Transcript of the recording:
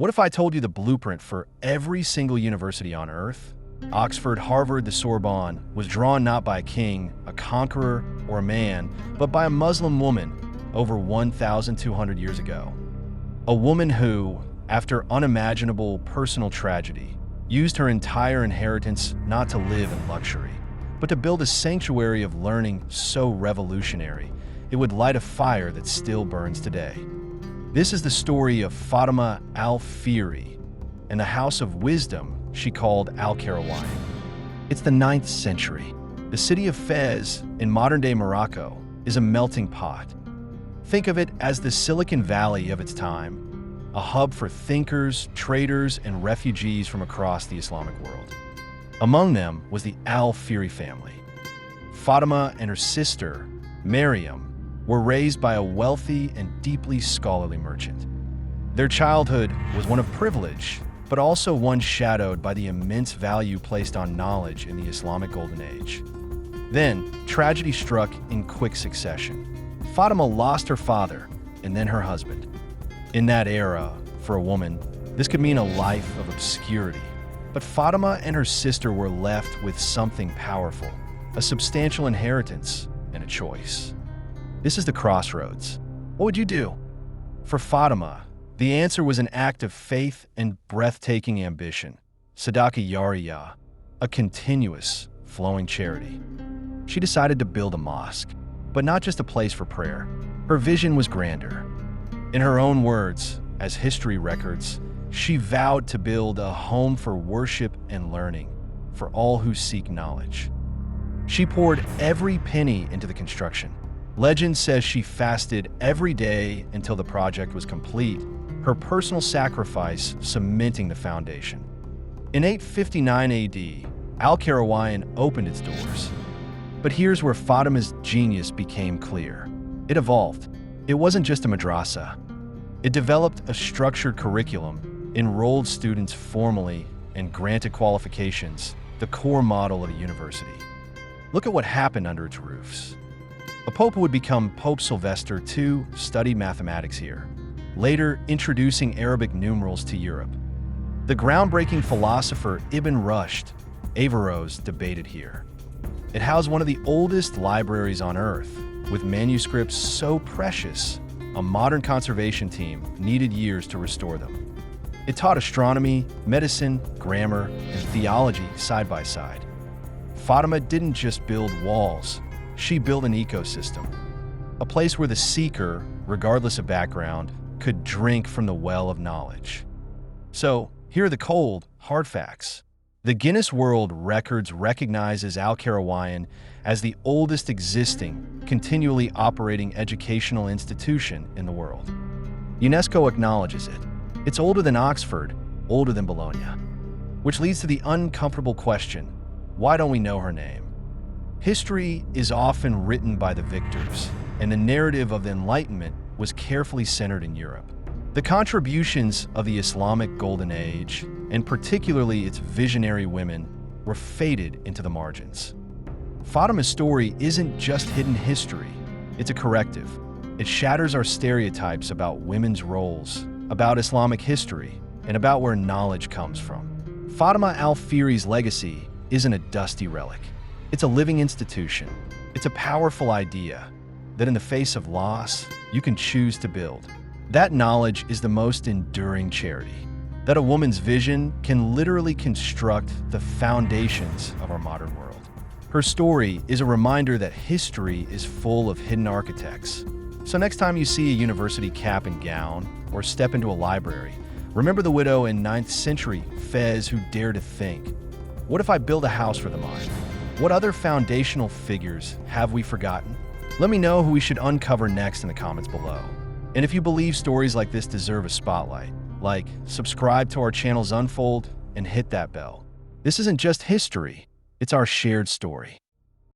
What if I told you the blueprint for every single university on Earth? Oxford, Harvard, the Sorbonne was drawn not by a king, a conqueror, or a man, but by a Muslim woman over 1,200 years ago. A woman who, after unimaginable personal tragedy, used her entire inheritance not to live in luxury, but to build a sanctuary of learning so revolutionary it would light a fire that still burns today. This is the story of Fatimah Al Fihri and the house of wisdom she called Al Quaraouiyine. It's the 9th century. The city of Fez in modern-day Morocco is a melting pot. Think of it as the Silicon Valley of its time, a hub for thinkers, traders, and refugees from across the Islamic world. Among them was the Al Fihri family. Fatimah and her sister, Maryam, were raised by a wealthy and deeply scholarly merchant. Their childhood was one of privilege, but also one shadowed by the immense value placed on knowledge in the Islamic Golden Age. Then, tragedy struck in quick succession. Fatimah lost her father and then her husband. In that era, for a woman, this could mean a life of obscurity. But Fatimah and her sister were left with something powerful, a substantial inheritance and a choice. This is the crossroads. What would you do? For Fatimah, the answer was an act of faith and breathtaking ambition, Sadaka Yariya, a continuous, flowing charity. She decided to build a mosque, but not just a place for prayer. Her vision was grander. In her own words, as history records, she vowed to build a home for worship and learning for all who seek knowledge. She poured every penny into the construction. Legend says she fasted every day until the project was complete, her personal sacrifice cementing the foundation. In 859 AD, Al Quaraouiyine opened its doors. But here's where Fatimah's genius became clear. It evolved. It wasn't just a madrasa. It developed a structured curriculum, enrolled students formally, and granted qualifications, the core model of a university. Look at what happened under its roofs. A pope would become Pope Sylvester II, studied mathematics here, later introducing Arabic numerals to Europe. The groundbreaking philosopher Ibn Rushd, Averroes, debated here. It housed one of the oldest libraries on Earth, with manuscripts so precious, a modern conservation team needed years to restore them. It taught astronomy, medicine, grammar, and theology side by side. Fatimah didn't just build walls, she built an ecosystem, a place where the seeker, regardless of background, could drink from the well of knowledge. So, here are the cold, hard facts. The Guinness World Records recognizes Al Quaraouiyine as the oldest existing, continually operating educational institution in the world. UNESCO acknowledges it. It's older than Oxford, older than Bologna. Which leads to the uncomfortable question, why don't we know her name? History is often written by the victors, and the narrative of the Enlightenment was carefully centered in Europe. The contributions of the Islamic Golden Age, and particularly its visionary women, were faded into the margins. Fatimah's story isn't just hidden history, it's a corrective. It shatters our stereotypes about women's roles, about Islamic history, and about where knowledge comes from. Fatimah Al Fihri's legacy isn't a dusty relic. It's a living institution. It's a powerful idea that in the face of loss, you can choose to build. That knowledge is the most enduring charity. That a woman's vision can literally construct the foundations of our modern world. Her story is a reminder that history is full of hidden architects. So next time you see a university cap and gown or step into a library, remember the widow in 9th century Fez who dared to think, what if I build a house for the mind? What other foundational figures have we forgotten? Let me know who we should uncover next in the comments below. And if you believe stories like this deserve a spotlight, like, subscribe to our channel Zunfold, and hit that bell. This isn't just history, it's our shared story.